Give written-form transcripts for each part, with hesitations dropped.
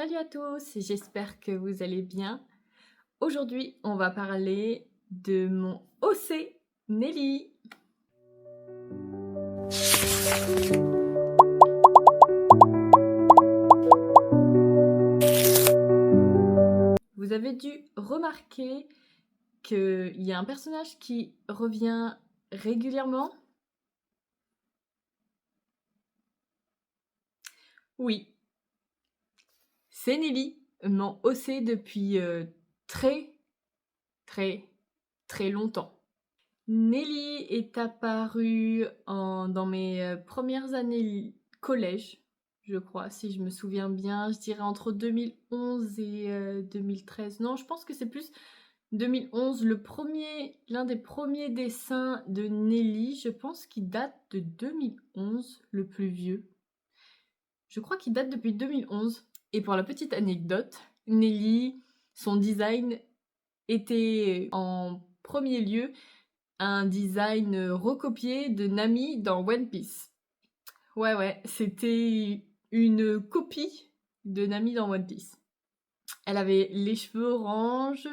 Salut à tous, j'espère que vous allez bien. Aujourd'hui, on va parler de mon OC, Nelly. Vous avez dû remarquer qu'il y a un personnage qui revient régulièrement. Oui, c'est Nelly, mon OC depuis très longtemps. Nelly est apparue dans mes premières années collège, je crois, si je me souviens bien. Je dirais entre 2011 et 2013. Non, je pense que c'est plus 2011. L'un des premiers dessins de Nelly, je pense qu'il date de 2011, le plus vieux. Je crois qu'il date depuis 2011. Et pour la petite anecdote, Nelly, son design était en premier lieu un design recopié de Nami dans One Piece. Ouais, c'était une copie de Nami dans One Piece. Elle avait les cheveux orange,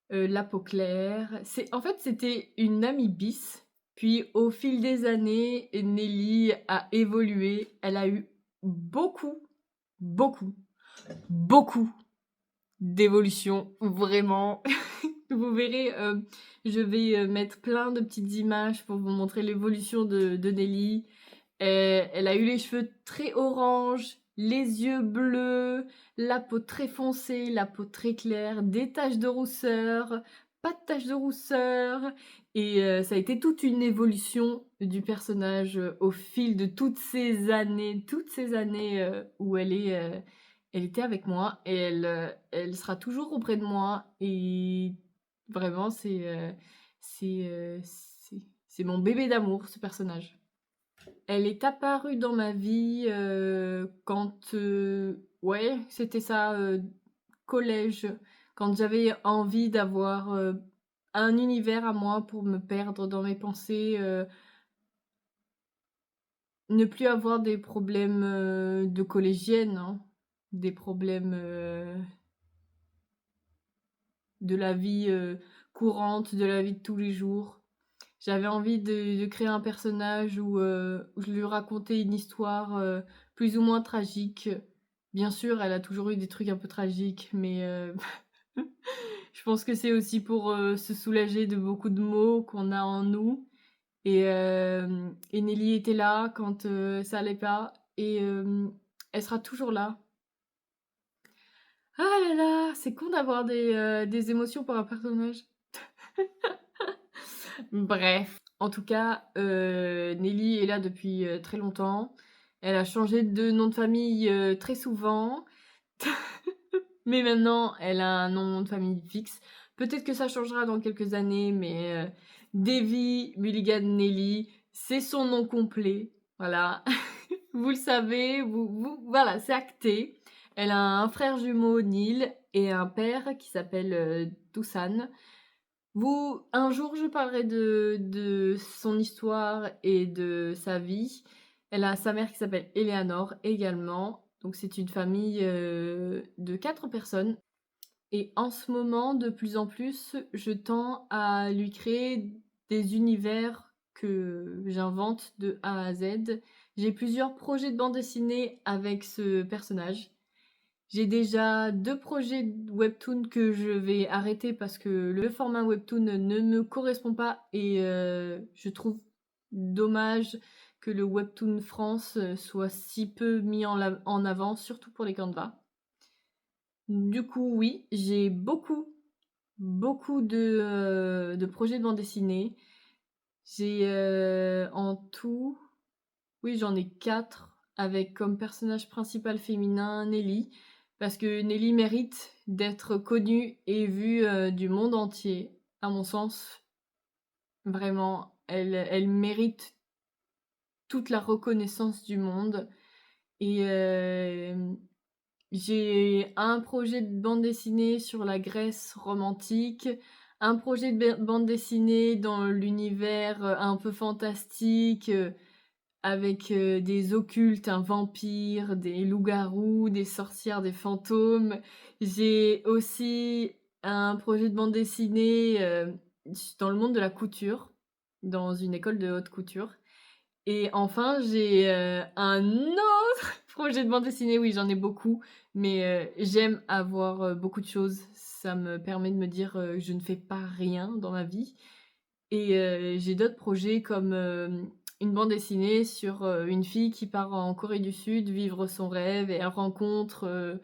la peau claire. En fait, c'était une Nami bis. Puis, au fil des années, Nelly a évolué. Elle a eu beaucoup, beaucoup, beaucoup d'évolution. Vraiment. Vous verrez, je vais mettre plein de petites images pour vous montrer l'évolution de Nelly. Elle a eu les cheveux très orange, les yeux bleus, la peau très foncée, la peau très claire, des taches de rousseur, pas de taches de rousseur. Et ça a été toute une évolution du personnage au fil de toutes ces années où elle était avec moi et elle sera toujours auprès de moi. Et vraiment, c'est mon bébé d'amour, ce personnage. Elle est apparue dans ma vie quand, ouais, c'était ça, collège, quand j'avais envie d'avoir un univers à moi pour me perdre dans mes pensées, ne plus avoir des problèmes de collégienne, hein, des problèmes de la vie courante, de la vie de tous les jours. J'avais envie de créer un personnage où je lui racontais une histoire plus ou moins tragique. Bien sûr, elle a toujours eu des trucs un peu tragiques, mais je pense que c'est aussi pour se soulager de beaucoup de maux qu'on a en nous. Et Nelly était là quand ça allait pas, et elle sera toujours là. Ah là là, c'est con d'avoir des émotions pour un personnage. Bref, en tout cas, Nelly est là depuis très longtemps. Elle a changé de nom de famille très souvent. Mais maintenant, elle a un nom de famille fixe. Peut-être que ça changera dans quelques années, mais Davy Mulligan Nelly, c'est son nom complet. Voilà. Vous le savez, voilà, c'est acté. Elle a un frère jumeau, Neil, et un père qui s'appelle Dusan. Un jour, je parlerai de son histoire et de sa vie. Elle a sa mère qui s'appelle Eleanor également. Donc, c'est une famille de 4 personnes. Et en ce moment, de plus en plus, je tends à lui créer des univers que j'invente de A à Z. J'ai plusieurs projets de bande dessinée avec ce personnage. J'ai déjà 2 projets de webtoon que je vais arrêter parce que le format webtoon ne me correspond pas, et je trouve dommage que le webtoon France soit si peu mis en avant, surtout pour les Canva. Du coup, oui, j'ai beaucoup de projets de bande dessinée. J'ai en tout, oui, j'en ai 4 avec comme personnage principal féminin Nelly, parce que Nelly mérite d'être connue et vue du monde entier. À mon sens, vraiment, elle mérite toute la reconnaissance du monde. Et j'ai un projet de bande dessinée sur la Grèce romantique, un projet de bande dessinée dans l'univers un peu fantastique, avec, des occultes, un vampire, des loups-garous, des sorcières, des fantômes. J'ai aussi un projet de bande dessinée, dans le monde de la couture, dans une école de haute couture. Et enfin, j'ai, un autre projet de bande dessinée, oui, j'en ai beaucoup, mais j'aime avoir, beaucoup de choses. Ça me permet de me dire, je ne fais pas rien dans ma vie et j'ai d'autres projets comme, une bande dessinée sur, une fille qui part en Corée du Sud vivre son rêve et elle rencontre,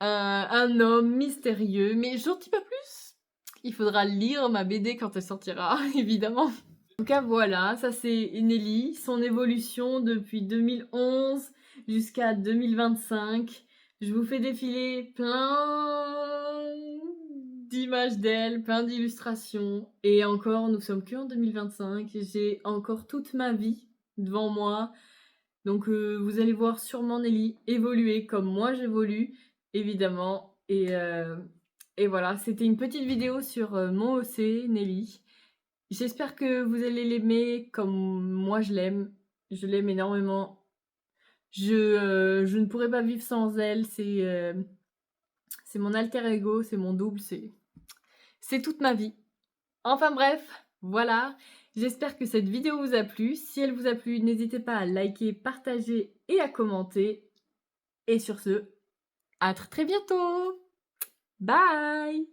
un homme mystérieux, mais j'en dis pas plus. Il faudra lire ma BD quand elle sortira, évidemment. En tout cas, voilà, ça c'est Nelly, son évolution depuis 2011 jusqu'à 2025. Je vous fais défiler plein d'images d'elle, plein d'illustrations. Et encore, nous sommes que en 2025. J'ai encore toute ma vie devant moi. Donc vous allez voir sûrement Nelly évoluer comme moi j'évolue, évidemment. Et voilà, c'était une petite vidéo sur mon OC, Nelly. J'espère que vous allez l'aimer comme moi je l'aime. Je l'aime énormément. Je ne pourrais pas vivre sans elle. C'est mon alter ego, c'est mon double, c'est toute ma vie. Enfin bref, voilà. J'espère que cette vidéo vous a plu. Si elle vous a plu, n'hésitez pas à liker, partager et à commenter. Et sur ce, à très bientôt. Bye!